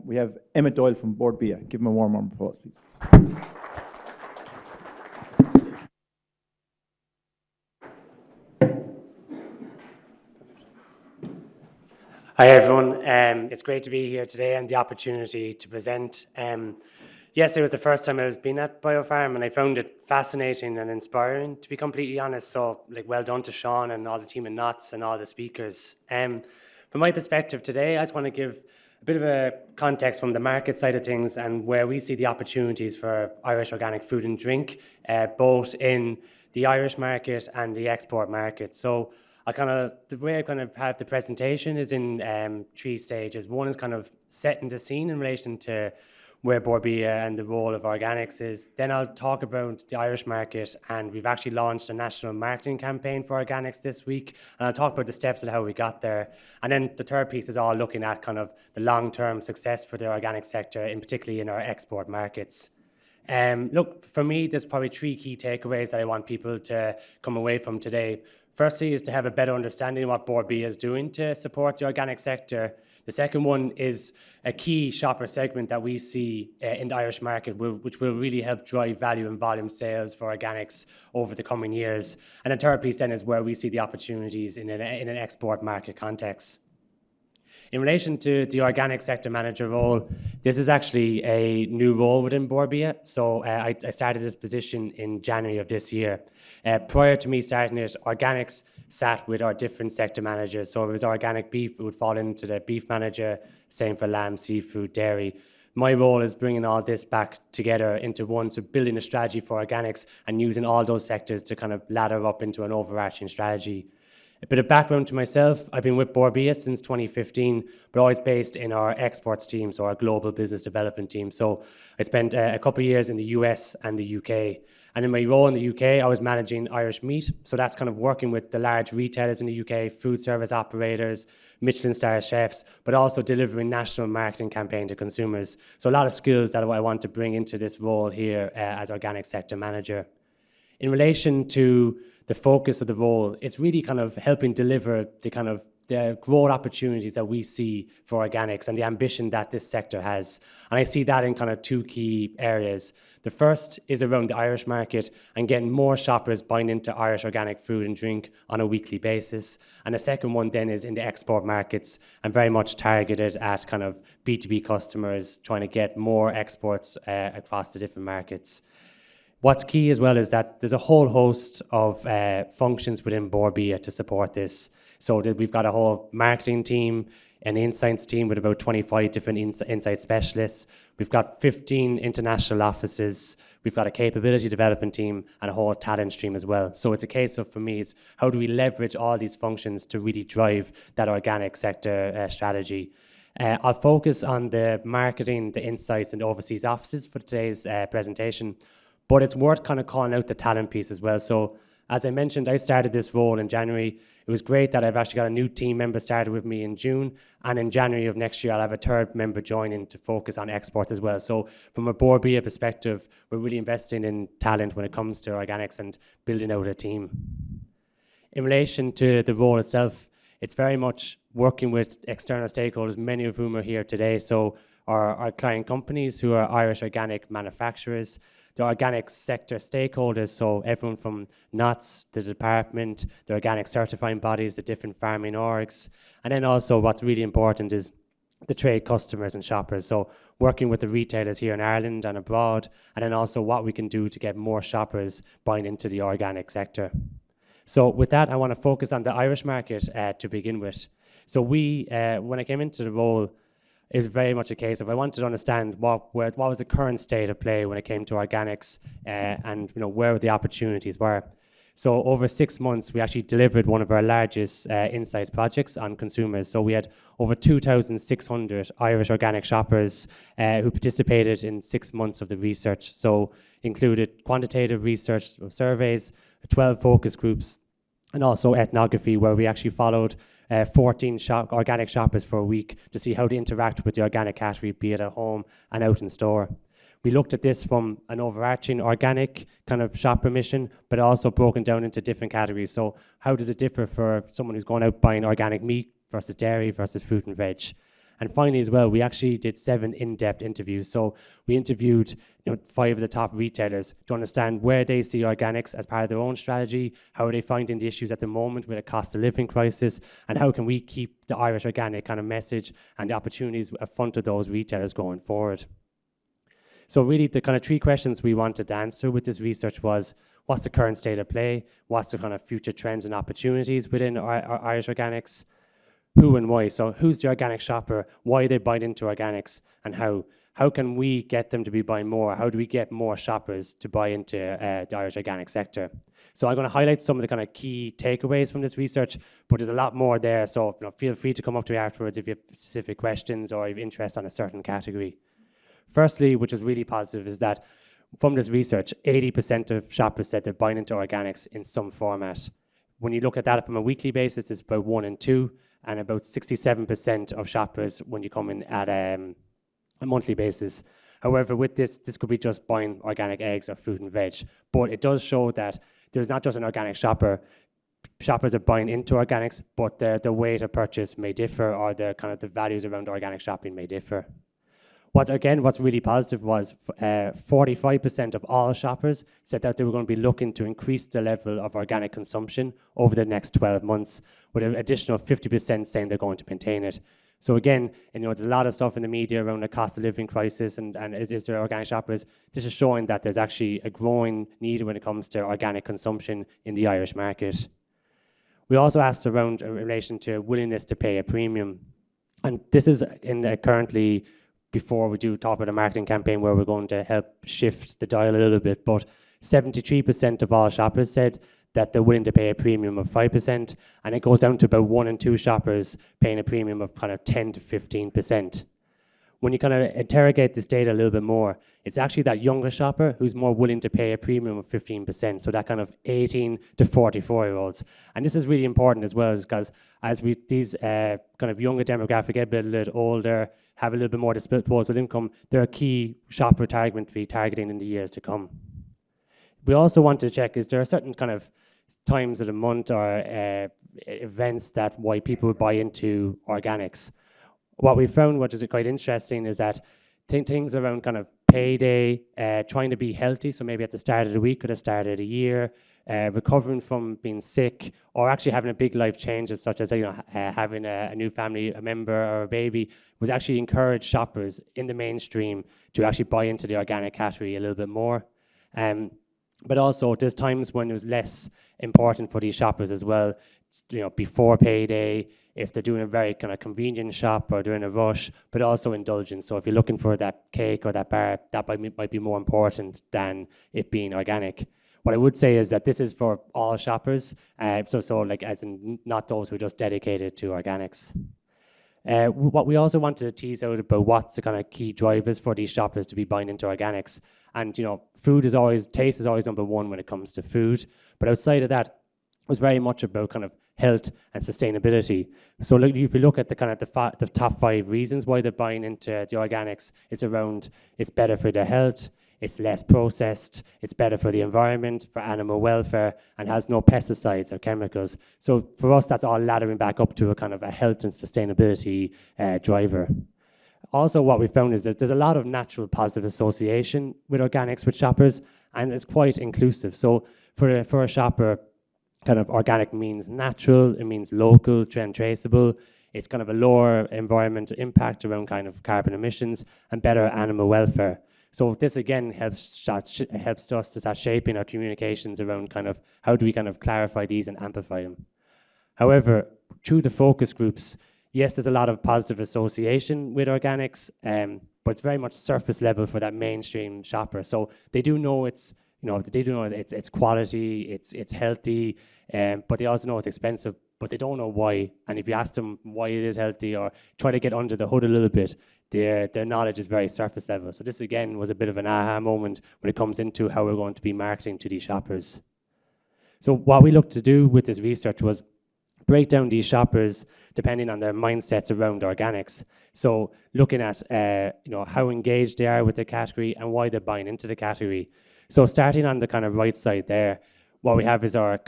We have Emmet Doyle from Board BIA. Give him a warm applause, please. Hi everyone, it's great to be here today and the opportunity to present. Yes, it was the first time I've been at BioFarm and I found it fascinating and inspiring, to be completely honest. So well done to Sean and all the team in Knots and all the speakers. From my perspective today, I just want to give a bit of a context from the market side of things and where we see the opportunities for Irish organic food and drink, both in the Irish market and the export market. So the way I kind of have the presentation is in 3 stages. One is kind of setting the scene in relation to where Borbia and the role of organics is. Then I'll talk about the Irish market, and we've actually launched a national marketing campaign for organics this week, and I'll talk about the steps of how we got there. And then the third piece is all looking at kind of the long-term success for the organic sector, in particularly in our export markets. Look, for me, there's probably 3 key takeaways that I want people to come away from today. Firstly is to have a better understanding of what Borbia is doing to support the organic sector. The second one is a key shopper segment that we see in the Irish market, which will really help drive value and volume sales for organics over the coming years. And the third piece then is where we see the opportunities in an export market context. In relation to the organic sector manager role, this is actually a new role within Borbia. So I started this position in January of this year. Prior to me starting it, organics sat with our different sector managers. So if it was organic beef, it would fall into the beef manager, same for lamb, seafood, dairy. My role is bringing all this back together into one, so building a strategy for organics and using all those sectors to kind of ladder up into an overarching strategy. A bit of background to myself, I've been with Borbia since 2015, but always based in our exports team, so our global business development team. So I spent a couple of years in the US and the UK. And in my role in the UK, I was managing Irish meat. So that's kind of working with the large retailers in the UK, food service operators, Michelin star chefs, but also delivering national marketing campaign to consumers. So a lot of skills that I want to bring into this role here as organic sector manager. In relation to the focus of the role, it's really kind of helping deliver the growth opportunities that we see for organics and the ambition that this sector has. And I see that in kind of 2 key areas. The first is around the Irish market and getting more shoppers buying into Irish organic food and drink on a weekly basis. And the second one then is in the export markets and very much targeted at kind of B2B customers, trying to get more exports across the different markets. What's key as well is that there's a whole host of functions within Borbia to support this. So we've got a whole marketing team, an insights team with about 25 different insight specialists. We've got 15 international offices. We've got a capability development team and a whole talent stream as well. So it's a case of, for me, it's how do we leverage all these functions to really drive that organic sector strategy. I'll focus on the marketing, the insights and the overseas offices for today's presentation. But it's worth kind of calling out the talent piece as well. So as I mentioned, I started this role in January. It was great that I've actually got a new team member started with me in June. And in January of next year, I'll have a third member joining to focus on exports as well. So from a Borbia perspective, we're really investing in talent when it comes to organics and building out a team. In relation to the role itself, it's very much working with external stakeholders, many of whom are here today. So our client companies who are Irish organic manufacturers, the organic sector stakeholders, so everyone from Knots, the department, the organic certifying bodies, the different farming orgs, and then also what's really important is the trade customers and shoppers. So working with the retailers here in Ireland and abroad, and then also what we can do to get more shoppers buying into the organic sector. So with that, I want to focus on the Irish market to begin with. So when I came into the role, it was very much a case of I wanted to understand what was the current state of play when it came to organics and where the opportunities were. So over 6 months, we actually delivered one of our largest insights projects on consumers. So we had over 2,600 Irish organic shoppers who participated in 6 months of the research. So included quantitative research surveys, 12 focus groups, and also ethnography, where we actually followed 14 organic shoppers for a week to see how they interact with the organic category, be it at home and out in store. We looked at this from an overarching organic kind of shopper mission, but also broken down into different categories. So how does it differ for someone who's going out buying organic meat versus dairy versus fruit and veg? And finally as well, we actually did 7 in-depth interviews. So we interviewed 5 of the top retailers to understand where they see organics as part of their own strategy, how are they finding the issues at the moment with a cost of living crisis, and how can we keep the Irish organic kind of message and the opportunities in front of those retailers going forward. So really the kind of 3 questions we wanted to answer with this research was, what's the current state of play? What's the kind of future trends and opportunities within our Irish organics? Who and why? So who's the organic shopper? Why are they buying into organics? And how can we get them to be buying more? How do we get more shoppers to buy into the Irish organic sector? So I'm going to highlight some of the kind of key takeaways from this research, but there's a lot more there. So feel free to come up to me afterwards if you have specific questions or you have interest on a certain category. Firstly, which is really positive, is that from this research, 80% of shoppers said they're buying into organics in some format. When you look at that from a weekly basis, it's about 1 in 2, and about 67% of shoppers when you come in at a monthly basis. However, with this could be just buying organic eggs or fruit and veg, but it does show that there's not just an organic shopper. Shoppers are buying into organics, but the way to purchase may differ, or the values around organic shopping may differ. What's really positive was 45% of all shoppers said that they were going to be looking to increase the level of organic consumption over the next 12 months, with an additional 50% saying they're going to maintain it. So again, there's a lot of stuff in the media around the cost of living crisis and is there organic shoppers. This is showing that there's actually a growing need when it comes to organic consumption in the Irish market. We also asked around in relation to willingness to pay a premium. And this is currently, before we do talk about a marketing campaign where we're going to help shift the dial a little bit, but 73% of all shoppers said that they're willing to pay a premium of 5%, and it goes down to about 1 in 2 shoppers paying a premium of kind of 10 to 15%. When you kind of interrogate this data a little bit more, it's actually that younger shopper who's more willing to pay a premium of 15%, so that kind of 18 to 44-year-olds. And this is really important as well, because as these kind of younger demographic get a little older, have a little bit more disposable income, they're a key shopper target to be targeting in the years to come. We also want to check, is there a certain kind of times of the month or events that why people would buy into organics? What we found, which is quite interesting, is that things around kind of payday, trying to be healthy, so maybe at the start of the week or the start of the year, recovering from being sick, or actually having a big life changes, such as having a new family a member or a baby, was actually encouraged shoppers in the mainstream to actually buy into the organic category a little bit more. But also, there's times when it was less important for these shoppers as well. Before payday, if they're doing a very kind of convenient shop or doing a rush, but also indulgence. So if you're looking for that cake or that bar, that might be more important than it being organic. What I would say is that this is for all shoppers, so like as in not those who are just dedicated to organics. What we also wanted to tease out about what's the kind of key drivers for these shoppers to be buying into organics. And taste is always number 1 when it comes to food. But outside of that, it was very much about kind of health and sustainability. So if you look at the top 5 reasons why they're buying into the organics, it's around it's better for their health, it's less processed, it's better for the environment, for animal welfare, and has no pesticides or chemicals. So for us, that's all laddering back up to a kind of a health and sustainability driver. Also, what we found is that there's a lot of natural positive association with organics with shoppers, and it's quite inclusive. So for a shopper, kind of organic means natural, it means local, trend traceable, it's kind of a lower environmental impact around kind of carbon emissions and better animal welfare. So this again helps us to start shaping our communications around kind of how do we kind of clarify these and amplify them. However, through the focus groups, yes, there's a lot of positive association with organics, but it's very much surface level for that mainstream shopper. So they do know it's quality, it's healthy, but they also know it's expensive, but they don't know why. And if you ask them why it is healthy or try to get under the hood a little bit, their knowledge is very surface level. So this again was a bit of an aha moment when it comes into how we're going to be marketing to these shoppers. So what we looked to do with this research was break down these shoppers depending on their mindsets around organics. So looking at how engaged they are with the category and why they're buying into the category. So starting on the kind of right side there, what we have is our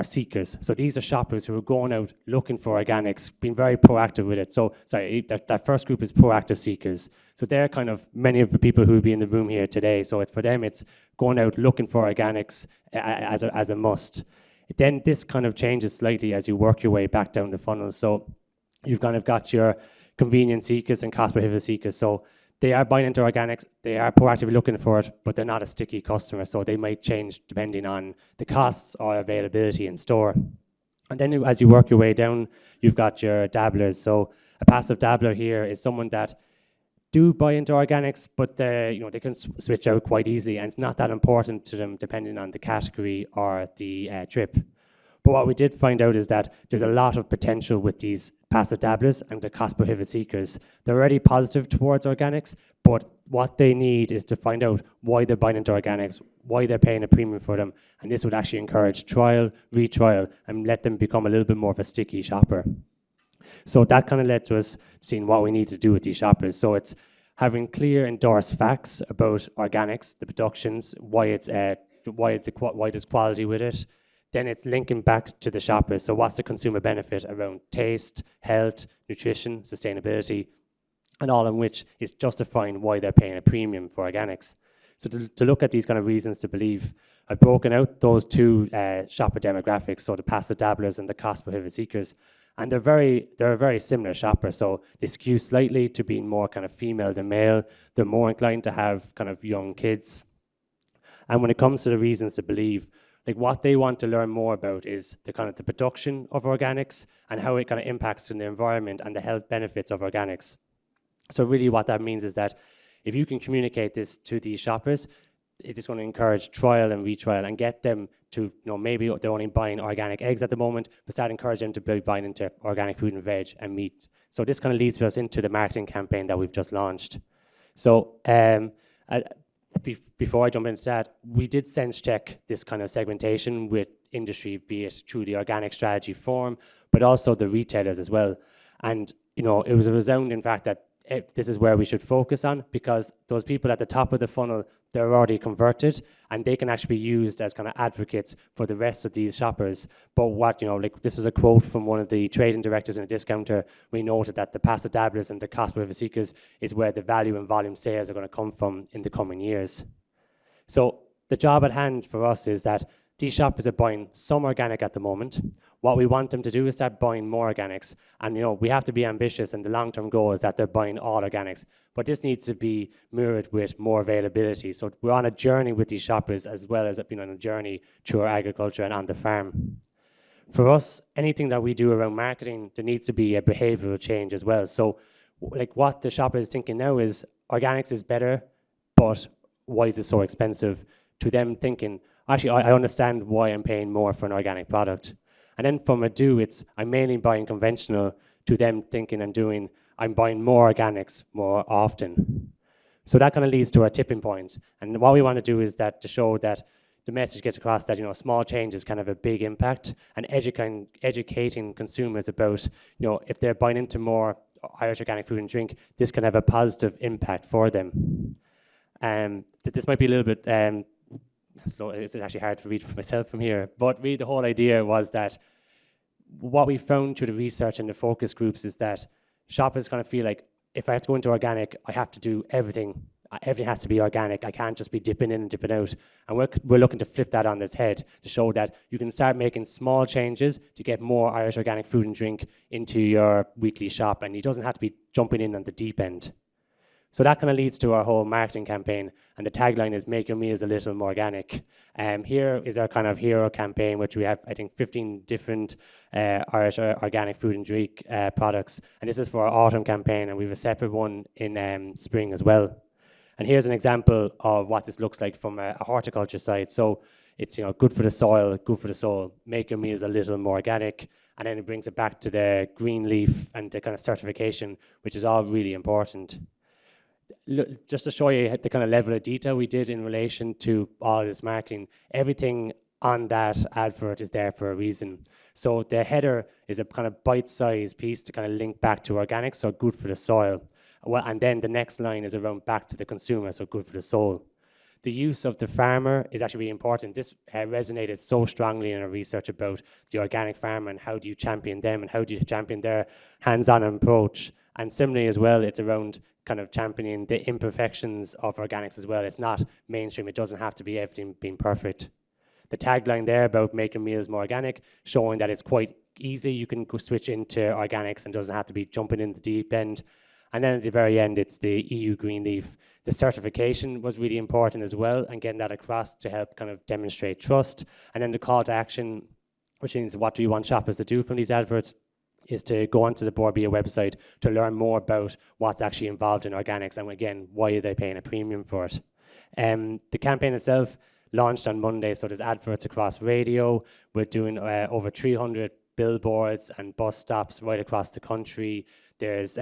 seekers. So these are shoppers who are going out looking for organics, being very proactive with it. So sorry, that first group is proactive seekers. So they're kind of many of the people who will be in the room here today. So for them, it's going out looking for organics as a must. Then this kind of changes slightly as you work your way back down the funnel. So you've kind of got your convenience seekers and cost prohibitive seekers. So they are buying into organics, they are proactively looking for it, but they're not a sticky customer, so they might change depending on the costs or availability in store. And then as you work your way down, you've got your dabblers. So a passive dabbler here is someone that do buy into organics, but they can switch out quite easily, and it's not that important to them depending on the category or the trip. But what we did find out is that there's a lot of potential with these passive dabblers and the cost prohibitive seekers. They're already positive towards organics, but what they need is to find out why they're buying into organics, why they're paying a premium for them, and this would actually encourage trial, retrial, and let them become a little bit more of a sticky shopper. So that kind of led to us seeing what we need to do with these shoppers. So it's having clear endorsed facts about organics, the productions, why there's quality with it. Then it's linking back to the shoppers. So what's the consumer benefit around taste, health, nutrition, sustainability, and all in which is justifying why they're paying a premium for organics. So to look at these kind of reasons to believe, I've broken out those two shopper demographics, so the passive dabblers and the cost prohibitive seekers, and they're a very similar shopper. So they skew slightly to being more kind of female than male. They're more inclined to have kind of young kids. And when it comes to the reasons to believe, like what they want to learn more about is the kind of the production of organics and how it kind of impacts on the environment and the health benefits of organics. So really what that means is that if you can communicate this to these shoppers, it is going to encourage trial and retrial and get them to, maybe they're only buying organic eggs at the moment, but start encouraging them to be buying into organic food and veg and meat. So this kind of leads us into the marketing campaign that we've just launched. So before I jump into that, we did sense check this kind of segmentation with industry, be it through the organic strategy forum, but also the retailers as well. And, it was a resounding fact that this is where we should focus on, because those people at the top of the funnel, they're already converted and they can actually be used as kind of advocates for the rest of these shoppers. But this was a quote from one of the trading directors in a discounter. We noted that the passive dabblers and the cost prohibitive seekers is where the value and volume sales are going to come from in the coming years. So the job at hand for us is that these shoppers are buying some organic at the moment. What we want them to do is start buying more organics. And, we have to be ambitious, and the long-term goal is that they're buying all organics. But this needs to be mirrored with more availability. So we're on a journey with these shoppers, as well as being on a journey through our agriculture and on the farm. For us, anything that we do around marketing, there needs to be a behavioral change as well. So like what the shopper is thinking now is organics is better, but why is it so expensive? To them thinking, actually, I understand why I'm paying more for an organic product. And then from a do, it's I'm mainly buying conventional, to them thinking and doing, I'm buying more organics more often. So that kind of leads to a tipping point. And what we want to do is that to show that the message gets across that, small change is kind of a big impact, and educating consumers about, if they're buying into more Irish organic food and drink, this can have a positive impact for them. This might be a little bit slow. It's actually hard to read for myself from here, but really the whole idea was that what we found through the research and the focus groups is that shoppers kind of feel like, if I have to go into organic, I have to do everything. Everything has to be organic. I can't just be dipping in and dipping out. And we're looking to flip that on its head to show that you can start making small changes to get more Irish organic food and drink into your weekly shop, and it doesn't have to be jumping in on the deep end. So that kind of leads to our whole marketing campaign, and the tagline is "Make your meals a little more organic." Here is our kind of hero campaign, which we have, I think, 15 different Irish organic food and drink products, and this is for our autumn campaign, and we have a separate one in spring as well. And here's an example of what this looks like from a horticulture side. So it's good for the soil, good for the soul. Make your meals a little more organic, and then it brings it back to the green leaf and the kind of certification, which is all really important. Just to show you the kind of level of detail we did in relation to all this marketing, everything on that advert is there for a reason. So the header is a kind of bite-sized piece to kind of link back to organic, so good for the soil. Well, and then the next line is around back to the consumer, so good for the soul. The use of the farmer is actually really important. This resonated so strongly in our research about the organic farmer and how do you champion them and how do you champion their hands-on approach. And similarly as well, it's around kind of championing the imperfections of organics as well. It's not mainstream. It doesn't have to be everything being perfect. The tagline there about making meals more organic, showing that it's quite easy. You can go switch into organics and doesn't have to be jumping in the deep end. And then at the very end, it's the EU Green Leaf. The certification was really important as well, and getting that across to help kind of demonstrate trust. And then the call to action, which means what do you want shoppers to do from these adverts, is to go onto the Borbia website to learn more about what's actually involved in organics, and again, why are they paying a premium for it. The campaign itself launched on Monday, so there's adverts across radio. We're doing over 300 billboards and bus stops right across the country. There's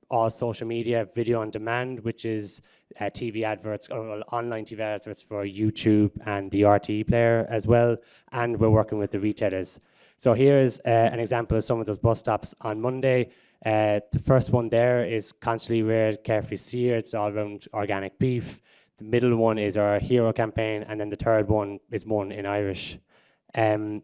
all social media, video on demand, which is TV adverts, or online TV adverts for YouTube and the RTE player as well. And we're working with the retailers. So here's an example of some of those bus stops on Monday. The first one there is constantly reared, carefully seared. It's all around organic beef. The middle one is our hero campaign, and then the third one is one in Irish. In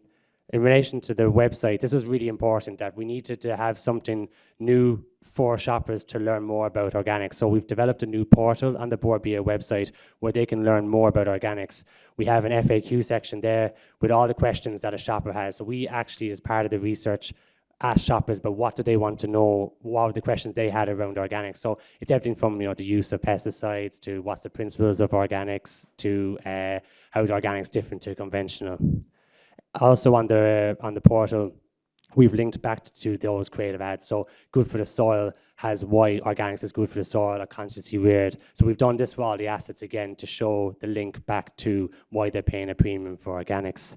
relation to the website, this was really important that we needed to have something new for shoppers to learn more about organics. So we've developed a new portal on the Borbia website where they can learn more about organics. We have an FAQ section there with all the questions that a shopper has. So we actually, as part of the research, asked shoppers about what do they want to know, what were the questions they had around organics. So it's everything from the use of pesticides to what's the principles of organics to how is organics different to conventional. Also on the portal, we've linked back to those creative ads. So good for the soil has why organics is good for the soil or consciously reared. So we've done this for all the assets again to show the link back to why they're paying a premium for organics.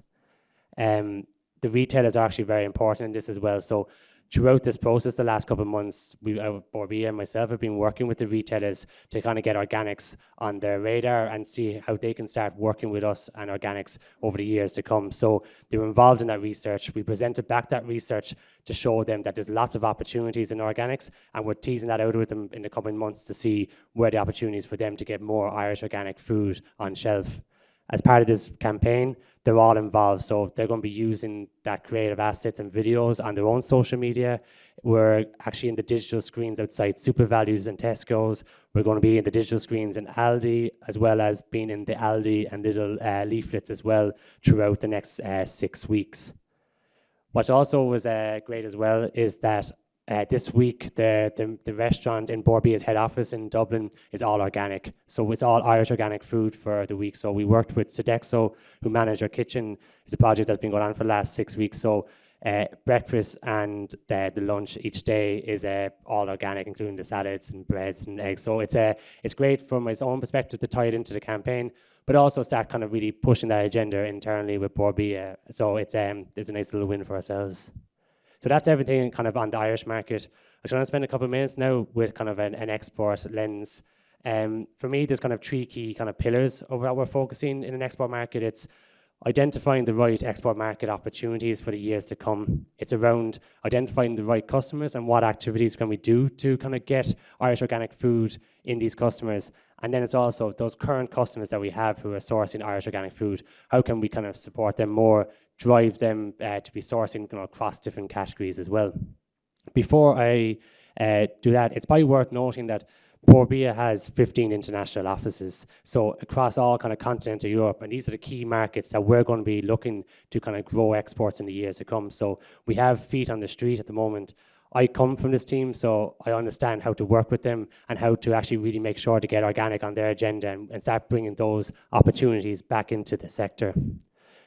The retailers are actually very important in this as well. So throughout this process, the last couple of months, Borbia and myself have been working with the retailers to kind of get organics on their radar and see how they can start working with us and organics over the years to come. So they were involved in that research. We presented back that research to show them that there's lots of opportunities in organics, and we're teasing that out with them in the coming months to see where the opportunities for them to get more Irish organic food on shelf. As part of this campaign, they're all involved. So they're going to be using that creative assets and videos on their own social media. We're actually in the digital screens outside SuperValues and Tesco's. We're going to be in the digital screens in Aldi, as well as being in the Aldi and little leaflets as well throughout the next 6 weeks. What also was great as well is that this week, the restaurant in Borbia's head office in Dublin is all organic. So it's all Irish organic food for the week. So we worked with Sodexo, who manage our kitchen. It's a project that's been going on for the last 6 weeks. So breakfast and the lunch each day is all organic, including the salads and breads and eggs. So it's great from its own perspective to tie it into the campaign, but also start kind of really pushing that agenda internally with Borbia. So it's there's a nice little win for ourselves. So that's everything kind of on the Irish market. I was going to spend a couple of minutes now with kind of an export lens. For me, there's kind of 3 key kind of pillars of what we're focusing in an export market. It's identifying the right export market opportunities for the years to come. It's around identifying the right customers and what activities can we do to kind of get Irish organic food in these customers. And then it's also those current customers that we have who are sourcing Irish organic food. How can we kind of support them more, drive them to be sourcing across different categories as well? Before I do that, it's probably worth noting that Borbia has 15 international offices, so across all kind of continental Europe, and these are the key markets that we're going to be looking to kind of grow exports in the years to come. So we have feet on the street at the moment. I come from this team, so I understand how to work with them and how to actually really make sure to get organic on their agenda and start bringing those opportunities back into the sector.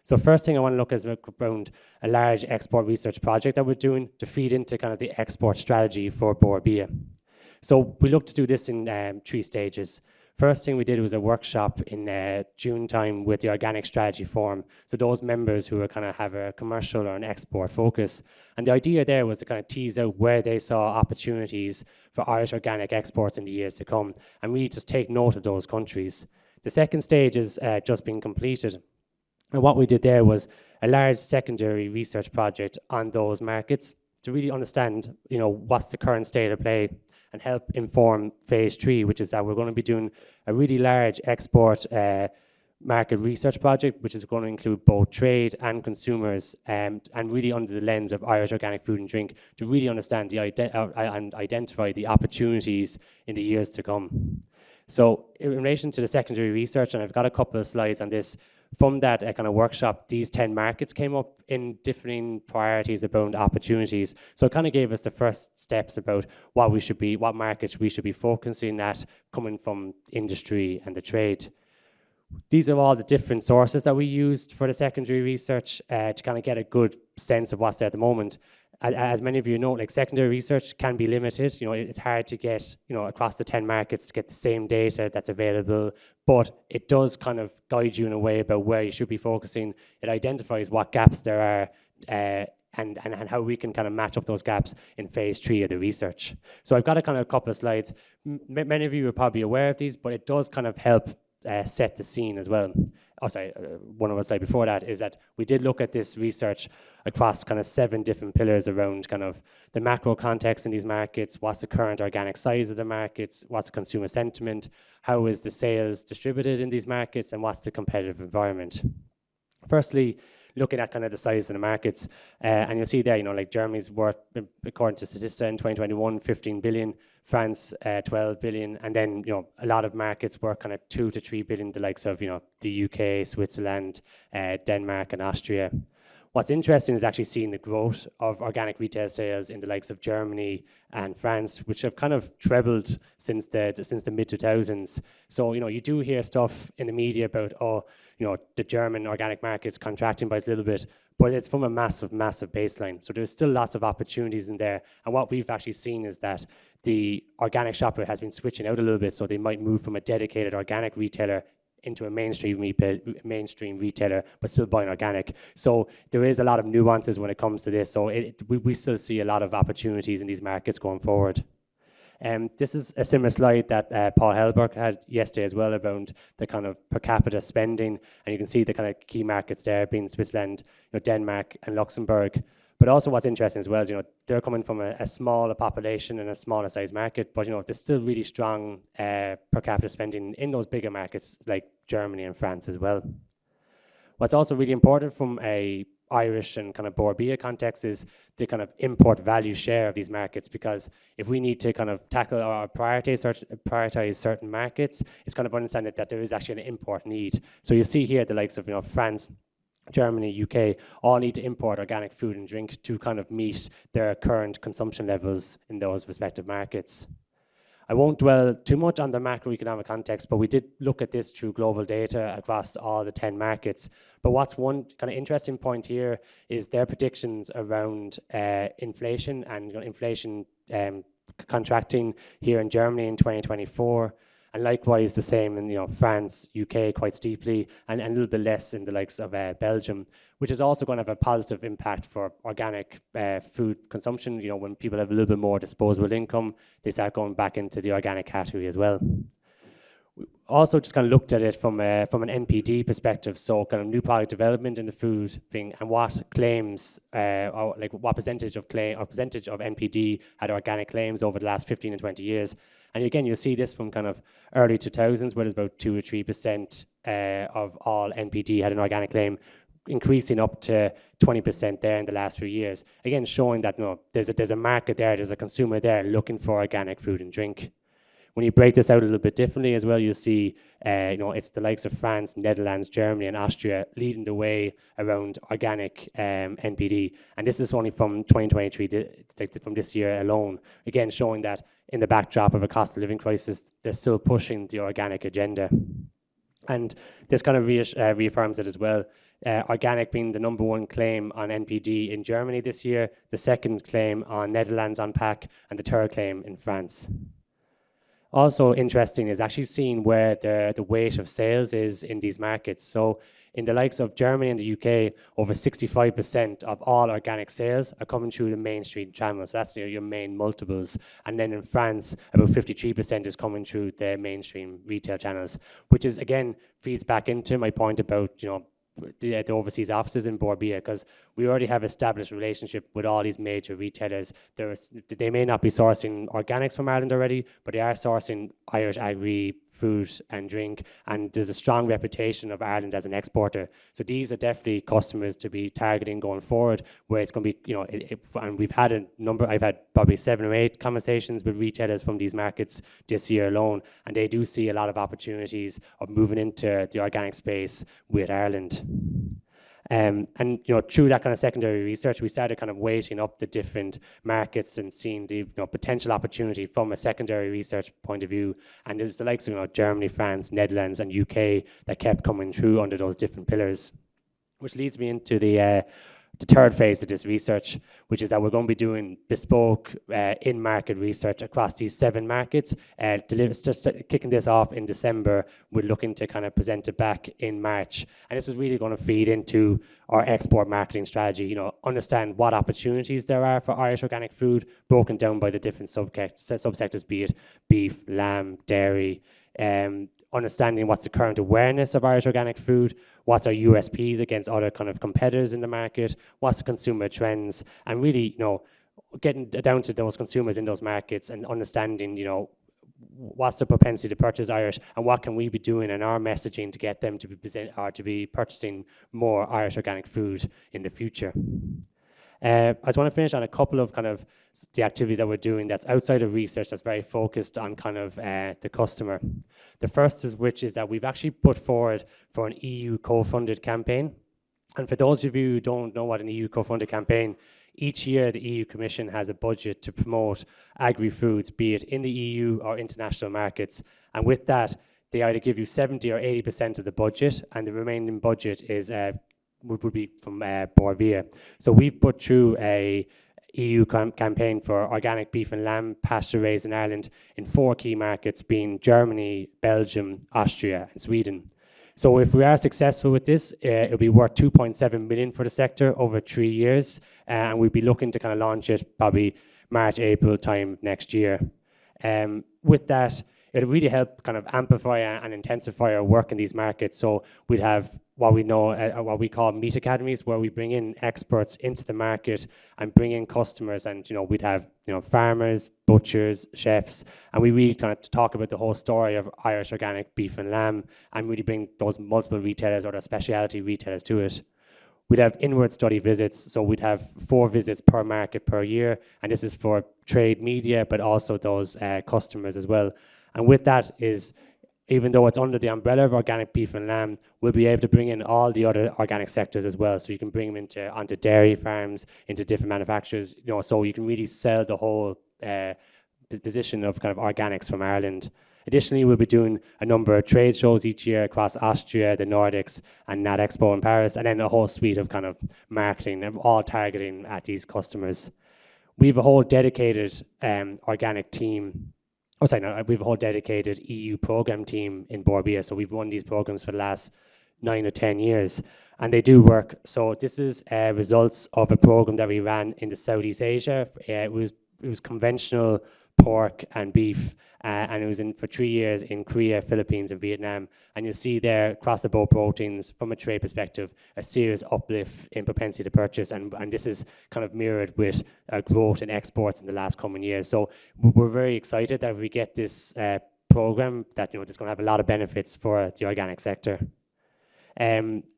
So first thing I want to look is around a large export research project that we're doing to feed into kind of the export strategy for Borbia. So we look to do this in 3 stages. First thing we did was a workshop in June time with the Organic Strategy Forum. So those members who are kind of have a commercial or an export focus. And the idea there was to kind of tease out where they saw opportunities for Irish organic exports in the years to come, and really just take note of those countries. The second stage is just being completed. And what we did there was a large secondary research project on those markets to really understand, what's the current state of play and help inform phase 3, which is that we're going to be doing a really large export market research project, which is going to include both trade and consumers, and really under the lens of Irish organic food and drink to really understand and identify the opportunities in the years to come. So in relation to the secondary research, and I've got a couple of slides on this, from that kind of workshop, these 10 markets came up in differing priorities about opportunities. So it kind of gave us the first steps about what markets we should be focusing at coming from industry and the trade. These are all the different sources that we used for the secondary research to kind of get a good sense of what's there at the moment. As many of you know, like secondary research can be limited. You know, it's hard to get, you know, across the 10 markets to get the same data that's available, but it does kind of guide you in a way about where you should be focusing. It identifies what gaps there are and how we can kind of match up those gaps in phase 3 of the research. So I've got a couple of slides. Many of you are probably aware of these, but it does kind of help set the scene as well. Oh, sorry, one of the slides before that is that we did look at this research across kind of 7 different pillars around kind of the macro context in these markets, what's the current organic size of the markets, what's the consumer sentiment, how is the sales distributed in these markets, and what's the competitive environment. Firstly, looking at kind of the size of the markets, and you'll see there, you know, like Germany's worth, according to Statista in 2021, 15 billion, France, 12 billion, and then, you know, a lot of markets were kind of 2 to 3 billion, the likes of, you know, the UK, Switzerland, Denmark, and Austria. What's interesting is actually seeing the growth of organic retail sales in the likes of Germany and France, which have kind of trebled since the mid-2000s. So, you know, you do hear stuff in the media about, oh, you know, the German organic market's contracting by a little bit, but it's from a massive, massive baseline. So there's still lots of opportunities in there. And what we've actually seen is that the organic shopper has been switching out a little bit, so they might move from a dedicated organic retailer into a mainstream retailer, but still buying organic. So there is a lot of nuances when it comes to this. So we still see a lot of opportunities in these markets going forward. This is a similar slide that Paul Helberg had yesterday as well around the kind of per capita spending, and you can see the kind of key markets there being Switzerland, you know, Denmark, and Luxembourg. But also what's interesting as well is, you know, they're coming from a smaller population and a smaller size market, but, you know, there's still really strong per capita spending in those bigger markets like Germany and France as well. What's also really important from a Irish and kind of Borbia context is the kind of import value share of these markets, because if we need to kind of tackle or prioritize certain markets, it's kind of understanding that there is actually an import need. So you see here the likes of, you know, France, Germany, UK, all need to import organic food and drink to kind of meet their current consumption levels in those respective markets. I won't dwell too much on the macroeconomic context, but we did look at this through global data across all the 10 markets. But what's one kind of interesting point here is their predictions around inflation and, you know, inflation contracting here in Germany in 2024. And likewise the same in, you know, France, UK quite steeply, and a little bit less in the likes of Belgium, which is also going to have a positive impact for organic food consumption. You know, when people have a little bit more disposable income, they start going back into the organic category as well. We also just kind of looked at it from an NPD perspective, so kind of new product development in the food thing, and what claims, or like what percentage of NPD had organic claims over the last 15 and 20 years. And again, you'll see this from kind of early 2000s, where there's about 2 or 3% of all NPD had an organic claim, increasing up to 20% there in the last few years. Again, showing that, you know, there's a market there, there's a consumer there looking for organic food and drink. When you break this out a little bit differently as well, you'll see, you know, it's the likes of France, Netherlands, Germany, and Austria leading the way around organic NPD. And this is only from 2023, from this year alone. Again, showing that in the backdrop of a cost of living crisis, they're still pushing the organic agenda. And this kind of reaffirms it as well. Organic being the #1 claim on NPD in Germany this year, the second claim on Netherlands on PAC, and the third claim in France. Also interesting is actually seeing where the weight of sales is in these markets. So in the likes of Germany and the UK, over 65% of all organic sales are coming through the mainstream channels. So that's your main multiples. And then in France, about 53% is coming through the mainstream retail channels, which is, again, feeds back into my point about, you know, the overseas offices in Borbia, because we already have established relationship with all these major retailers. They may not be sourcing organics from Ireland already, but they are sourcing Irish agri, food and drink, and there's a strong reputation of Ireland as an exporter. So these are definitely customers to be targeting going forward, where it's going to be, and we've had a number, I've had probably 7 or 8 conversations with retailers from these markets this year alone, and they do see a lot of opportunities of moving into the organic space with Ireland. And through that kind of secondary research, we started kind of weighting up the different markets and seeing the potential opportunity from a secondary research point of view. And there's the likes of Germany, France, Netherlands, and UK that kept coming through under those different pillars, which leads me into the third phase of this research, which is that we're going to be doing bespoke in-market research across these 7 markets. Just kicking this off in December, we're looking to kind of present it back in March. And this is really going to feed into our export marketing strategy, understand what opportunities there are for Irish organic food, broken down by the different subsectors, be it beef, lamb, dairy, understanding what's the current awareness of Irish organic food, what's our USPs against other kind of competitors in the market, what's the consumer trends, and really, getting down to those consumers in those markets and understanding, what's the propensity to purchase Irish, and what can we be doing in our messaging to get them to be purchasing more Irish organic food in the future. I just want to finish on a couple of kind of the activities that we're doing that's outside of research, that's very focused on kind of the customer. The first is that we've actually put forward for an EU co-funded campaign. And for those of you who don't know what an EU co-funded campaign, each year the EU Commission has a budget to promote agri-foods, be it in the EU or international markets. And with that, they either give you 70 or 80% of the budget, and the remaining budget is would be from Bord Bia. So we've put through a EU campaign for organic beef and lamb pasture raised in Ireland in 4 key markets, being Germany, Belgium, Austria and Sweden. So if we are successful with this, it'll be worth 2.7 million for the sector over 3 years, and we'll be looking to kind of launch it probably March, April time next year. With that, it'll really help kind of amplify and intensify our work in these markets. So we'd have what we call meat academies, where we bring in experts into the market and bring in customers, and we'd have farmers, butchers, chefs, and we really kind of talk about the whole story of Irish organic beef and lamb, and really bring those multiple retailers or the specialty retailers to it. We'd have inward study visits, so we'd have 4 visits per market per year, and this is for trade media, but also those customers as well. And with that is, even though it's under the umbrella of organic beef and lamb, we'll be able to bring in all the other organic sectors as well. So you can bring them onto dairy farms, into different manufacturers, so you can really sell the whole position of kind of organics from Ireland. Additionally, we'll be doing a number of trade shows each year across Austria, the Nordics, and NAT Expo in Paris, and then a whole suite of kind of marketing, all targeting at these customers. We have a whole dedicated organic team. We have a whole dedicated EU program team in Bord Bia. So we've run these programs for the last 9 or 10 years, and they do work. So this is results of a program that we ran in the Southeast Asia. It was conventional pork and beef, and it was for 3 years in Korea, Philippines, and Vietnam. And you'll see there across the board proteins, from a trade perspective, a serious uplift in propensity to purchase, and this is kind of mirrored with growth in exports in the last coming years. So we're very excited that we get this program that that's going to have a lot of benefits for the organic sector.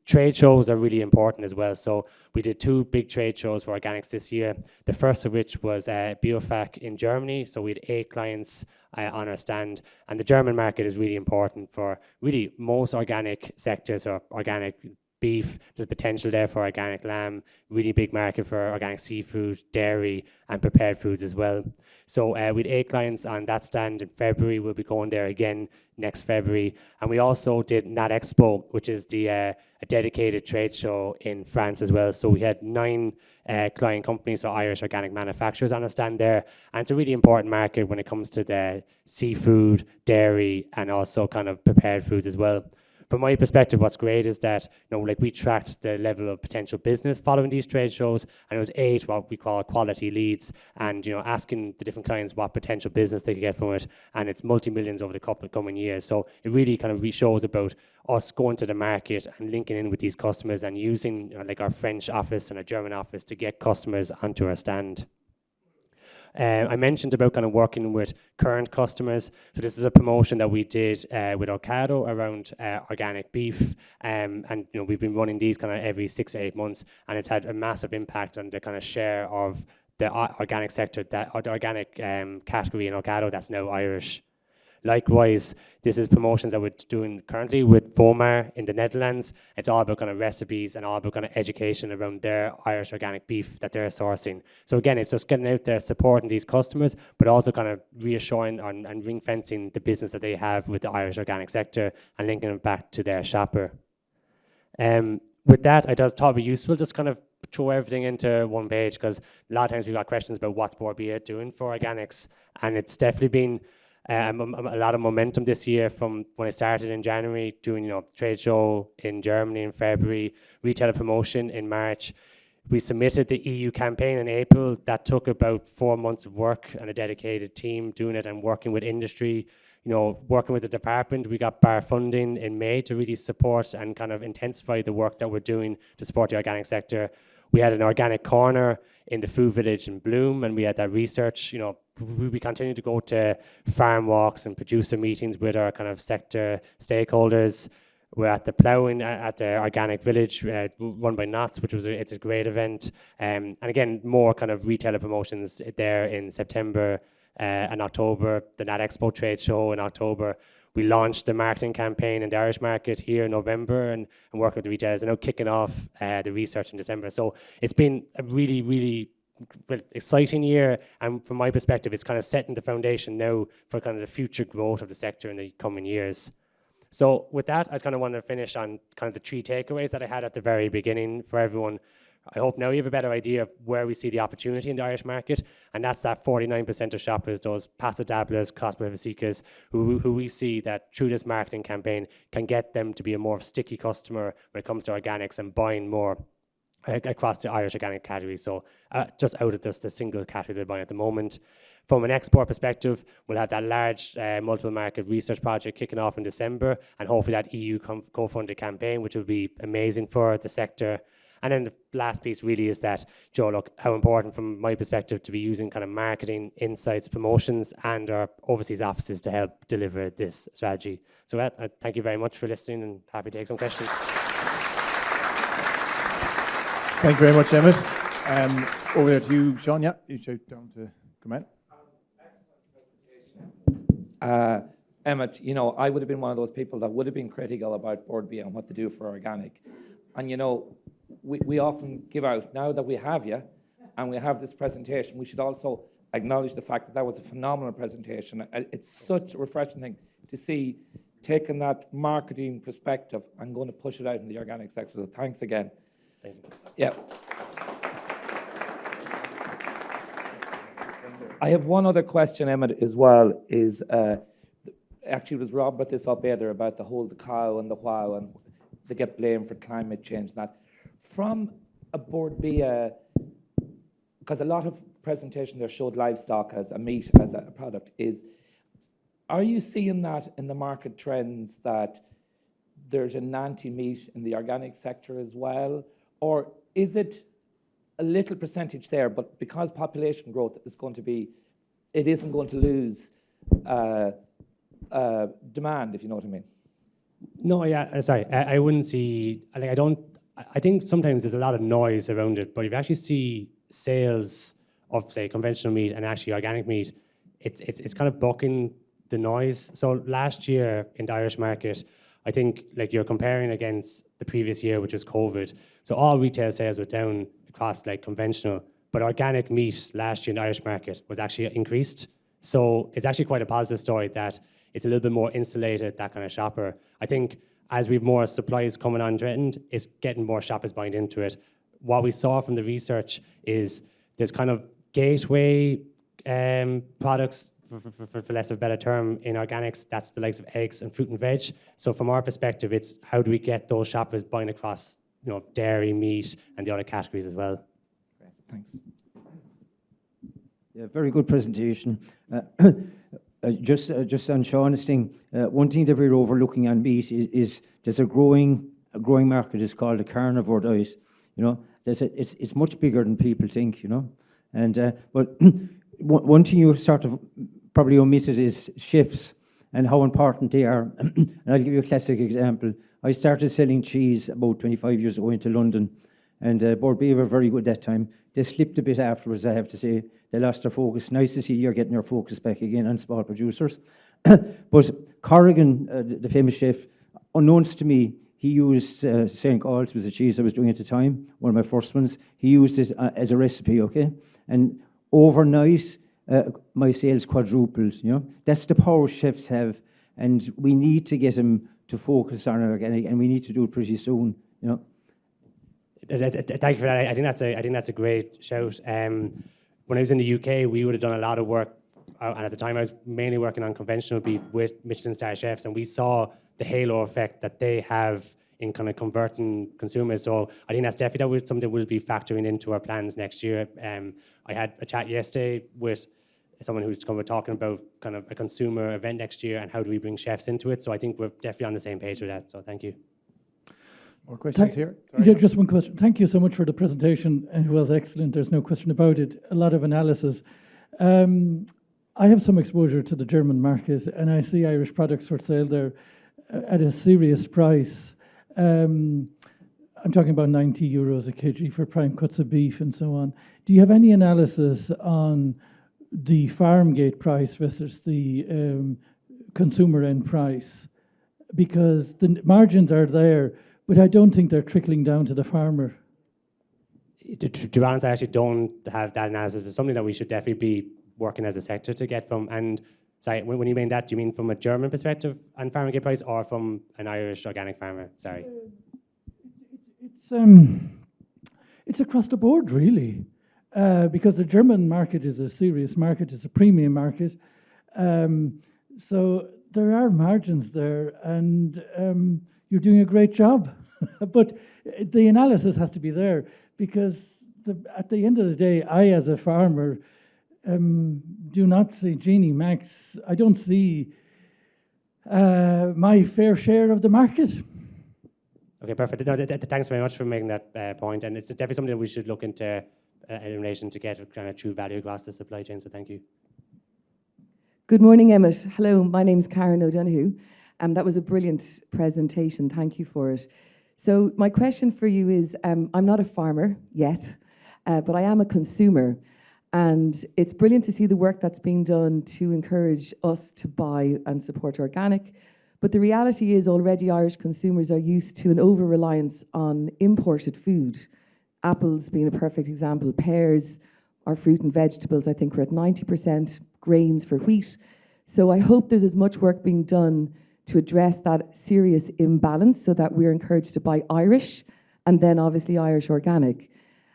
Trade shows are really important as well. So we did 2 big trade shows for organics this year. The first of which was BioFarm in Germany. So we had 8 clients on our stand, and the German market is really important for really most organic sectors. Or organic beef, there's potential there for organic lamb, really big market for organic seafood, dairy, and prepared foods as well. So we had 8 clients on that stand in February. We'll be going there again next February. And we also did NAT Expo, which is a dedicated trade show in France as well. So we had 9 client companies, so Irish organic manufacturers, on a stand there. And it's a really important market when it comes to the seafood, dairy, and also kind of prepared foods as well. from my perspective, what's great is that, like we tracked the level of potential business following these trade shows, and it was 8 what we call quality leads, and asking the different clients what potential business they could get from it, and it's multi-millions over the couple of coming years. So it really kind of shows about us going to the market and linking in with these customers and using like our French office and our German office to get customers onto our stand. I mentioned about kind of working with current customers. So this is a promotion that we did with Ocado around organic beef. And we've been running these kind of every 6 to 8 months, and it's had a massive impact on the kind of share of the organic sector, or the organic category in Ocado that's now Irish. Likewise, this is promotions that we're doing currently with Vomar in the Netherlands. It's all about kind of recipes and all about kind of education around their Irish organic beef that they're sourcing. So again, it's just getting out there, supporting these customers, but also kind of reassuring and ring fencing the business that they have with the Irish organic sector and linking it back to their shopper. With that, I just thought it'd be useful just kind of throw everything into one page, because a lot of times we've got questions about what's Bord Bia doing for organics, and it's definitely been a lot of momentum this year from when I started in January, doing trade show in Germany in February, retailer promotion in March. We submitted the EU campaign in April. That took about 4 months of work and a dedicated team doing it and working with industry, working with the department. We got bar funding in May to really support and kind of intensify the work that we're doing to support the organic sector. We had an organic corner in the food village in Bloom, and we had that research. We continue to go to farm walks and producer meetings with our kind of sector stakeholders. We're at the ploughing at the organic village run by Knots, which it's a great event. And again, more kind of retailer promotions there in September and October. The Nat Expo trade show in October. We launched the marketing campaign in the Irish market here in November and working with the retailers, and now kicking off the research in December. So it's been a really, really exciting year, and from my perspective, it's kind of setting the foundation now for kind of the future growth of the sector in the coming years. So with that, I just kind of want to finish on kind of the 3 takeaways that I had at the very beginning for everyone. I hope now you have a better idea of where we see the opportunity in the Irish market, and that's that 49% of shoppers, those passive dabblers, cost benefit seekers, who we see that through this marketing campaign can get them to be a more sticky customer when it comes to organics and buying more across the Irish organic category. So just out of just the single category they're buying at the moment. From an export perspective, we'll have that large multiple market research project kicking off in December, and hopefully that EU co-funded campaign, which will be amazing for the sector. And then the last piece really is that, Joe, look, how important from my perspective to be using kind of marketing, insights, promotions, and our overseas offices to help deliver this strategy. So I thank you very much for listening, and happy to take some questions. Thank you very much, Emmet. Over there to you, Sean. Yeah, you shout down to comment. Emmet, I would have been one of those people that would have been critical about Bord Bia and what to do for organic. And, we often give out, now that we have you and we have this presentation, we should also acknowledge the fact that that was a phenomenal presentation. It's such a refreshing thing to see taking that marketing perspective and going to push it out in the organic sector. So thanks again. Thank you. Yeah. I have one other question, Emmet, as well, is actually it was Rob brought this up earlier about the whole the cow and the wow, and they get blamed for climate change and that. From a Bord Bia, because a lot of presentation there showed livestock as a meat, as a product, are you seeing that in the market trends that there's an anti-meat in the organic sector as well? Or is it a little percentage there, but because population growth is going to be, it isn't going to lose demand, if you know what I mean? No, yeah, sorry, I wouldn't see, I think sometimes there's a lot of noise around it, but if you actually see sales of, say, conventional meat and actually organic meat, it's kind of bucking the noise. So last year in the Irish market, I think like you're comparing against the previous year, which was COVID. So all retail sales were down across like conventional, but organic meat last year in the Irish market was actually increased. So it's actually quite a positive story that it's a little bit more insulated, that kind of shopper. I think as we've more supplies coming on threatened, it's getting more shoppers buying into it. What we saw from the research is there's kind of gateway products for less of a better term, in organics, that's the likes of eggs and fruit and veg. So from our perspective, it's how do we get those shoppers buying across, dairy, meat, and the other categories as well. Great, thanks. Yeah, very good presentation. Just on Sean's thing, one thing that we're overlooking on meat is there's a growing market. It's called a carnivore diet. It's much bigger than people think. And but one thing you sort of probably omitted is chefs and how important they are. And I'll give you a classic example. I started selling cheese about 25 years ago into London, and Borbay were very good that time. They slipped a bit afterwards, I have to say. They lost their focus. Nice to see you're getting your focus back again on small producers. But Corrigan, the famous chef, unknowns to me, he used St. Gall's was a cheese I was doing at the time, one of my first ones. He used it as a recipe, okay? And overnight, my sales quadrupled, That's the power chefs have, and we need to get them to focus on organic, and we need to do it pretty soon, Thank you for that. I think that's a great shout. When I was in the UK, we would have done a lot of work, and at the time I was mainly working on conventional beef with Michelin star chefs, and we saw the halo effect that they have in kind of converting consumers. So I think that's definitely something we'll be factoring into our plans next year. I had a chat yesterday with someone who's talking about kind of a consumer event next year and how do we bring chefs into it. So I think we're definitely on the same page with that. So thank you. More questions here? Yeah, just one question. Thank you so much for the presentation. It was excellent. There's no question about it. A lot of analysis. I have some exposure to the German market, and I see Irish products for sale there at a serious price. I'm talking about 90 euros a kg for prime cuts of beef and so on. Do you have any analysis on the farm gate price versus the consumer end price? Because the margins are there, but I don't think they're trickling down to the farmer. To be honest, I actually don't have that analysis. It's something that we should definitely be working as a sector to get from. And sorry, when you mean that, do you mean from a German perspective on farming gate price or from an Irish organic farmer? Sorry. It's across the board, really, because the German market is a serious market. It's a premium market. So there are margins there, and you're doing a great job. But the analysis has to be there, because at the end of the day, I, as a farmer, do not see Genie Max. I don't see my fair share of the market. Okay, perfect. No, thanks very much for making that point. And it's definitely something that we should look into in relation to get kind of true value across the supply chain. So thank you. Good morning, Emmet. Hello, my name's Karen O'Donoghue. That was a brilliant presentation. Thank you for it. So my question for you is, I'm not a farmer yet, but I am a consumer. And it's brilliant to see the work that's being done to encourage us to buy and support organic. But the reality is already Irish consumers are used to an over-reliance on imported food. Apples being a perfect example, pears, our fruit and vegetables, I think we're at 90%, grains for wheat. So I hope there's as much work being done to address that serious imbalance so that we're encouraged to buy Irish and then obviously Irish organic.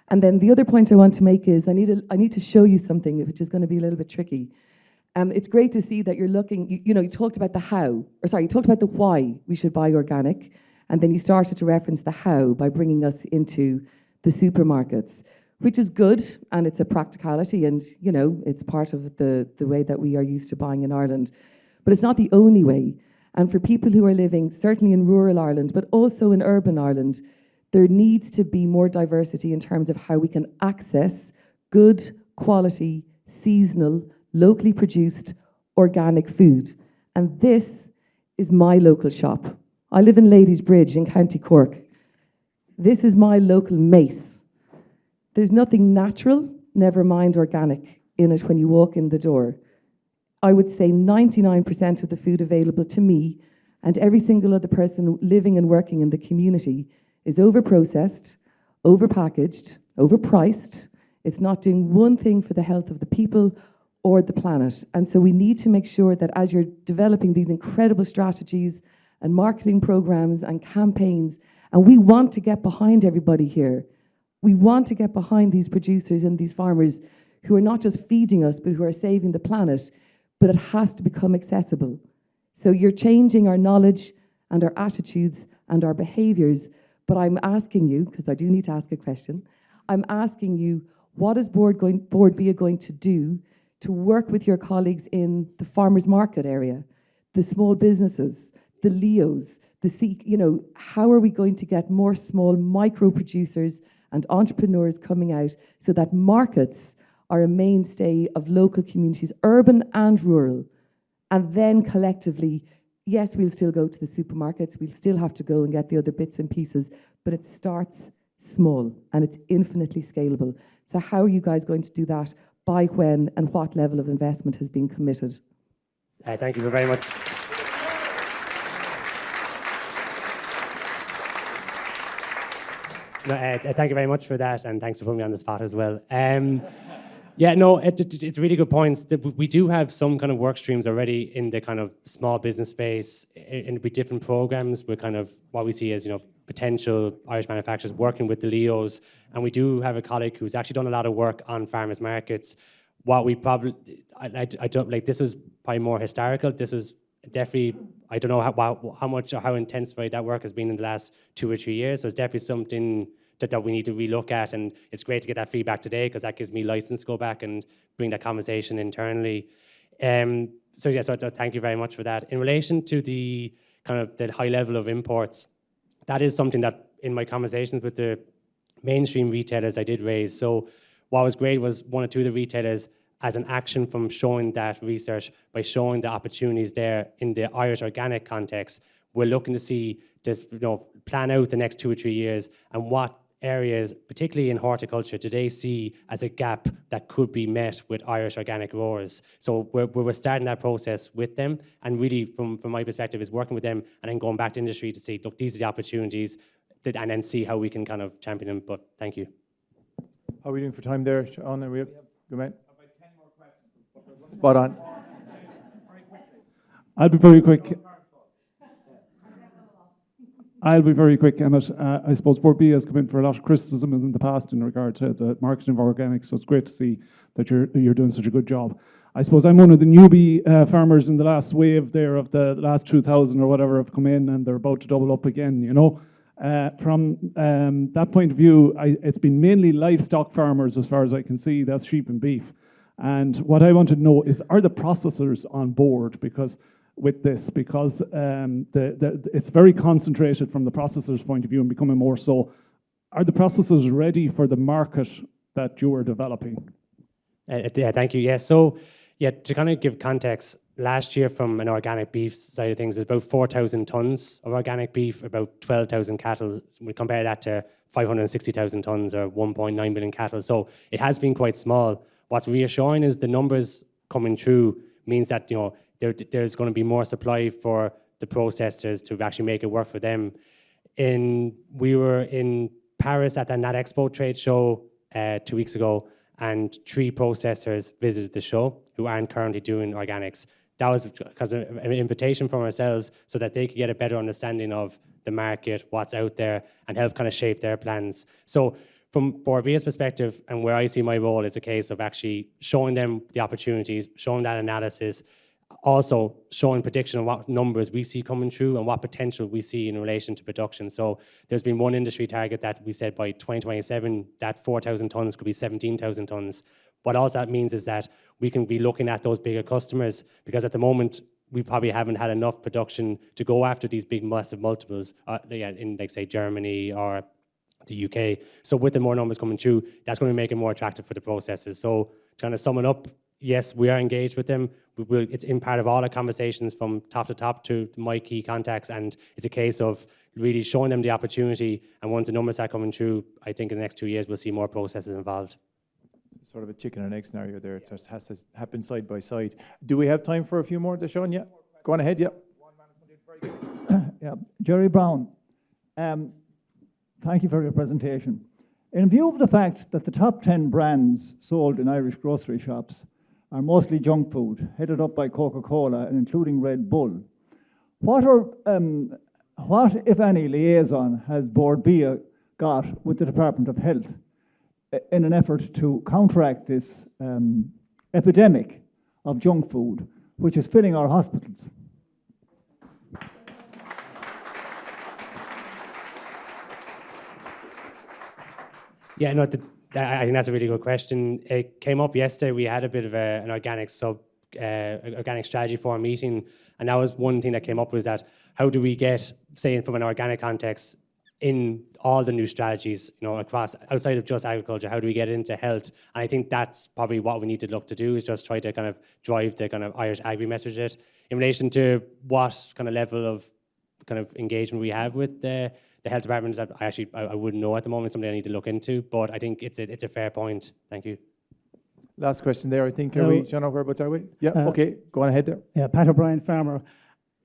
And then the other point I want to make is I need to show you something which is going to be a little bit tricky. It's great to see that you're looking, you talked about you talked about the why we should buy organic, and then you started to reference the how by bringing us into the supermarkets, which is good, and it's a practicality, and it's part of the way that we are used to buying in Ireland. But it's not the only way. And for people who are living, certainly in rural Ireland, but also in urban Ireland, there needs to be more diversity in terms of how we can access good quality, seasonal, locally produced organic food. And this is my local shop. I live in Ladies Bridge in County Cork. This is my local Mace. There's nothing natural, never mind organic, in it when you walk in the door. I would say 99% of the food available to me and every single other person living and working in the community is over-processed, over-packaged, overpriced. It's not doing one thing for the health of the people or the planet. And so we need to make sure that as you're developing these incredible strategies and marketing programs and campaigns, and we want to get behind everybody here. We want to get behind these producers and these farmers who are not just feeding us, but who are saving the planet. but it has to become accessible. So you're changing our knowledge and our attitudes and our behaviours, but I'm asking you, because I do need to ask a question, I'm asking you, what is Board BIA going to do to work with your colleagues in the farmers market area, the small businesses, the LEOs, how are we going to get more small micro producers and entrepreneurs coming out so that markets are a mainstay of local communities, urban and rural? And then collectively, yes, we'll still go to the supermarkets, we'll still have to go and get the other bits and pieces, but it starts small and it's infinitely scalable. So how are you guys going to do that? By when and what level of investment has been committed? Thank you very much. No, thank you very much for that, and thanks for putting me on the spot as well. Yeah, no, it's really good points. We do have some kind of work streams already in the kind of small business space, with different programs. We're kind of what we see as potential Irish manufacturers working with the LEOs, and we do have a colleague who's actually done a lot of work on farmers markets. What we probably, I don't like. This was probably more historical. This was definitely, I don't know how much or how intensified that work has been in the last 2 or 3 years. So it's definitely something that we need to relook at, and it's great to get that feedback today because that gives me license to go back and bring that conversation internally. So thank you very much for that. In relation to the kind of the high level of imports, that is something that in my conversations with the mainstream retailers I did raise. So what was great was one or two of the retailers, as an action from showing that research, by showing the opportunities there in the Irish organic context, we're looking to see just plan out the next 2 or 3 years and what areas, particularly in horticulture, do they see as a gap that could be met with Irish organic growers. So we're starting that process with them, and really from my perspective is working with them and then going back to industry to say, look, these are the opportunities, and then see how we can kind of champion them. But thank you. How are we doing for time there, Sean? Are we good, mate? Spot on. I'll be very quick. Emmet. I suppose Board BIA has come in for a lot of criticism in the past in regard to the marketing of organics, so it's great to see that you're doing such a good job. I suppose I'm one of the newbie farmers in the last wave there of the last 2,000 or whatever have come in, and they're about to double up again, From that point of view, it's been mainly livestock farmers as far as I can see, that's sheep and beef. And what I want to know is, are the processors on board with this? Because it's very concentrated from the processor's point of view and becoming more so. Are the processors ready for the market that you are developing? Yeah, thank you. Yeah, so to kind of give context, last year from an organic beef side of things, there's about 4,000 tons of organic beef, about 12,000 cattle. We compare that to 560,000 tons or 1.9 million cattle. So it has been quite small. What's reassuring is the numbers coming through means that there's going to be more supply for the processors to actually make it work for them. We were in Paris at the Nat Expo trade show 2 weeks ago, and 3 processors visited the show who aren't currently doing organics. That was because of an invitation from ourselves so that they could get a better understanding of the market, what's out there, and help kind of shape their plans. So from Board BIA's perspective, and where I see my role, is a case of actually showing them the opportunities, showing that analysis, also showing prediction of what numbers we see coming through and what potential we see in relation to production. So there's been one industry target that we said by 2027, that 4,000 tons could be 17,000 tons. What also that means is that we can be looking at those bigger customers, because at the moment, we probably haven't had enough production to go after these big, massive multiples in, like, say, Germany or the UK. So with the more numbers coming through, that's going to make it more attractive for the processors. So trying to sum it up, yes, we are engaged with them. It's in part of all our conversations from top to top to my key contacts, and it's a case of really showing them the opportunity. And once the numbers are coming through, I think in the next 2 years, we'll see more processors involved. Sort of a chicken and egg scenario there. It just has to happen side by side. Do we have time for a few more, Sean? Yeah. Go on ahead, yeah. Yeah. Jerry Brown, thank you for your presentation. In view of the fact that the top 10 brands sold in Irish grocery shops are mostly junk food, headed up by Coca-Cola and including Red Bull, what, if any, liaison has Board BIA got with the Department of Health in an effort to counteract this epidemic of junk food, which is filling our hospitals? Yeah, no, I think that's a really good question. It came up yesterday. We had a bit of an organic organic strategy for a meeting, and that was one thing that came up was that how do we get, say, from an organic context, in all the new strategies, across outside of just agriculture, how do we get into health? And I think that's probably what we need to look to do is just try to kind of drive the kind of Irish agri message in relation to what kind of level of kind of engagement we have with the health departments that I wouldn't know at the moment, something I need to look into, but I think it's a fair point. Thank you. Last question there, I think. Hello. Are we, Sean, whereabouts are we? Yeah, okay, go on ahead there. Yeah, Pat O'Brien, farmer.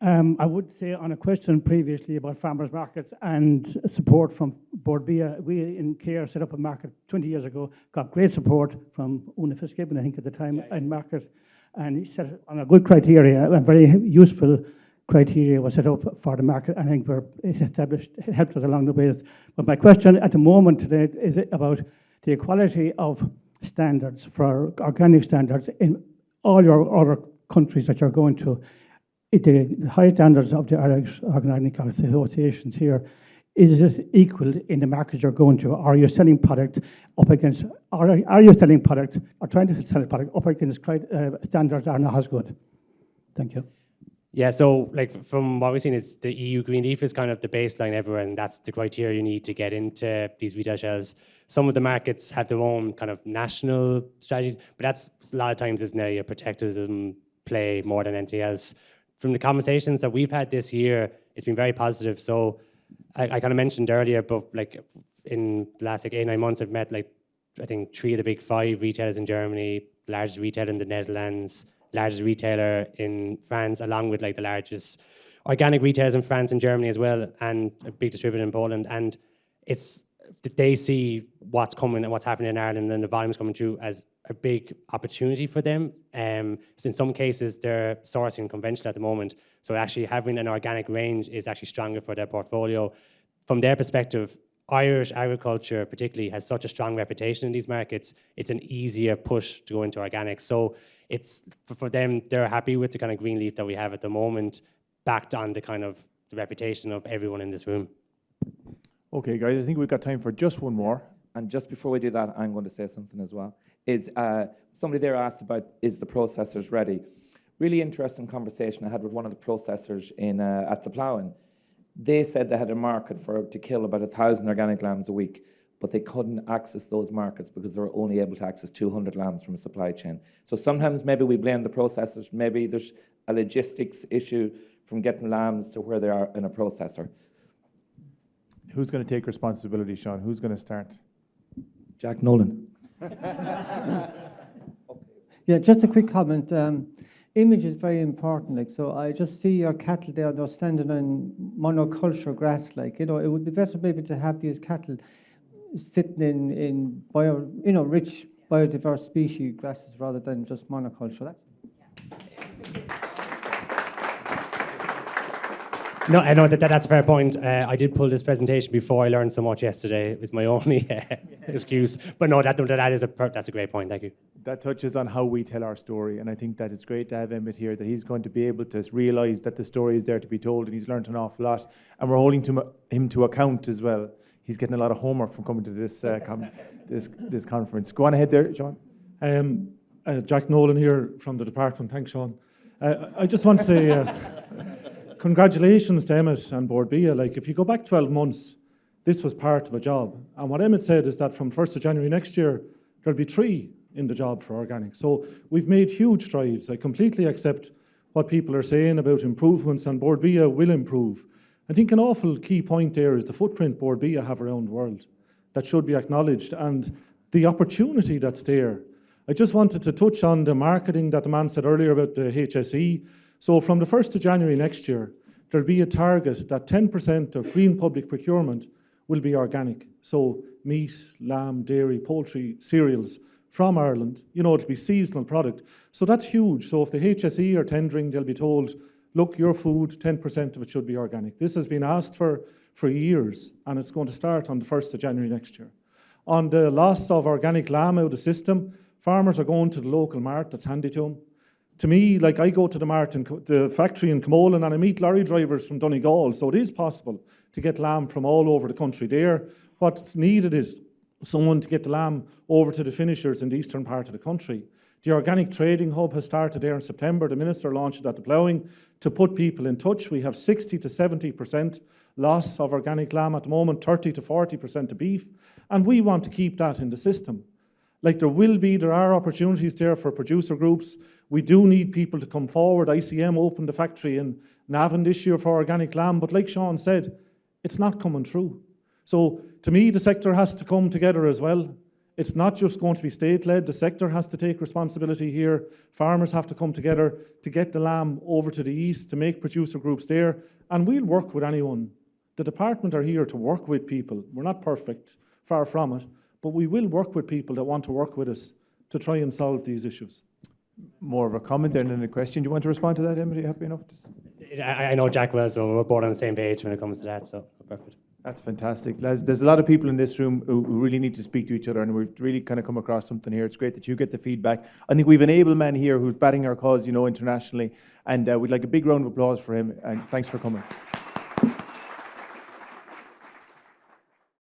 I would say on a question previously about farmers markets and support from Board BIA, we in Care set up a market 20 years ago, got great support from Una Fitzgibbon, I think at the time, in market, and he set it on a good criteria, a very useful criteria was set up for the market. I think it helped us along the ways. But my question at the moment today is about the equality of standards for organic standards in all your other countries that you're going to. The high standards of the Irish Organic Associations here, is it equal in the markets you're going to? Are you selling product up against, are you selling product or trying to sell product up against standards that are not as good? Thank you. Yeah, so like from what we've seen, it's the EU Green Leaf is kind of the baseline everywhere, and that's the criteria you need to get into these retail shelves. Some of the markets have their own kind of national strategies, but that's a lot of times isn't a protectionism play more than anything else. From the conversations that we've had this year, it's been very positive. So I kind of mentioned earlier, but like in the last 8-9 months, I've met like I think 3 of the big 5 retailers in Germany, the largest retailer in the Netherlands, largest retailer in France, along with like the largest organic retailers in France and Germany as well, and a big distributor in Poland. And it's they see what's coming and what's happening in Ireland and the volumes coming through as a big opportunity for them. So in some cases, they're sourcing conventional at the moment. So actually having an organic range is actually stronger for their portfolio. From their perspective, Irish agriculture particularly has such a strong reputation in these markets. It's an easier push to go into organic. So it's for them, they're happy with the kind of green leaf that we have at the moment, backed on the kind of the reputation of everyone in this room. Okay, guys, I think we've got time for just one more. And just before we do that, I'm going to say something as well. Is somebody there asked about, is the processors ready? Really interesting conversation I had with one of the processors in at the Ploughing. They said they had a market to kill about 1,000 organic lambs a week, but they couldn't access those markets because they were only able to access 200 lambs from a supply chain. So sometimes maybe we blame the processors. Maybe there's a logistics issue from getting lambs to where they are in a processor. Who's going to take responsibility, Sean? Who's going to start? Jack Nolan. Yeah, just a quick comment. Image is very important. Like, so I just see your cattle there; they're standing on monoculture grass. Like, it would be better maybe to have these cattle sitting in rich biodiverse species grasses rather than just monoculture. No, I know that's a fair point. I did pull this presentation before I learned so much yesterday. It was my only excuse. But no, that's a great point. Thank you. That touches on how we tell our story, and I think that it's great to have Emmet here, that he's going to be able to realise that the story is there to be told, and he's learned an awful lot, and we're holding him to account as well. He's getting a lot of homework from coming to this this conference. Go on ahead there, Sean. Jack Nolan here from the department. Thanks, Sean. I just want to say congratulations to Emmet and Board BIA. Like, if you go back 12 months, this was part of a job. And what Emmet said is that from 1st of January next year, there'll be 3 in the job for organic. So we've made huge strides. I completely accept what people are saying about improvements, and Board BIA will improve. I think an awful key point there is the footprint Board BIA have around the world that should be acknowledged, and the opportunity that's there. I just wanted to touch on the marketing that the man said earlier about the HSE. So from the 1st of January next year, there'll be a target that 10% of green public procurement will be organic. So meat, lamb, dairy, poultry, cereals from Ireland. It'll be seasonal product. So that's huge. So if the HSE are tendering, they'll be told, look, your food, 10% of it should be organic. This has been asked for years, and it's going to start on the 1st of January next year. On the loss of organic lamb out of the system, farmers are going to the local mart that's handy to them. to me, like I go to the mart in the factory in Camolan and I meet lorry drivers from Donegal, so it is possible to get lamb from all over the country there. What's needed is someone to get the lamb over to the finishers in the eastern part of the country. The organic trading hub has started there in September. The minister launched it at the ploughing to put people in touch. We have 60 to 70% loss of organic lamb at the moment, 30 to 40% of beef, and we want to keep that in the system. Like there are opportunities there for producer groups. We do need people to come forward. ICM opened a factory in Navan this year for organic lamb, but like Sean said, it's not coming through. So to me, the sector has to come together as well. It's not just going to be state-led. The sector has to take responsibility here. Farmers have to come together to get the lamb over to the east, to make producer groups there, and we'll work with anyone. The department are here to work with people. We're not perfect, far from it, but we will work with people that want to work with us to try and solve these issues. More of a comment than a question. Do you want to respond to that, Emmet? Are you happy enough? I know Jack well, so we're both on the same page when it comes to that, so perfect. That's fantastic. Les, there's a lot of people in this room who really need to speak to each other, and we've really kind of come across something here. It's great that you get the feedback. I think we've an able man here who's batting our cause, internationally, and we'd like a big round of applause for him, and thanks for coming.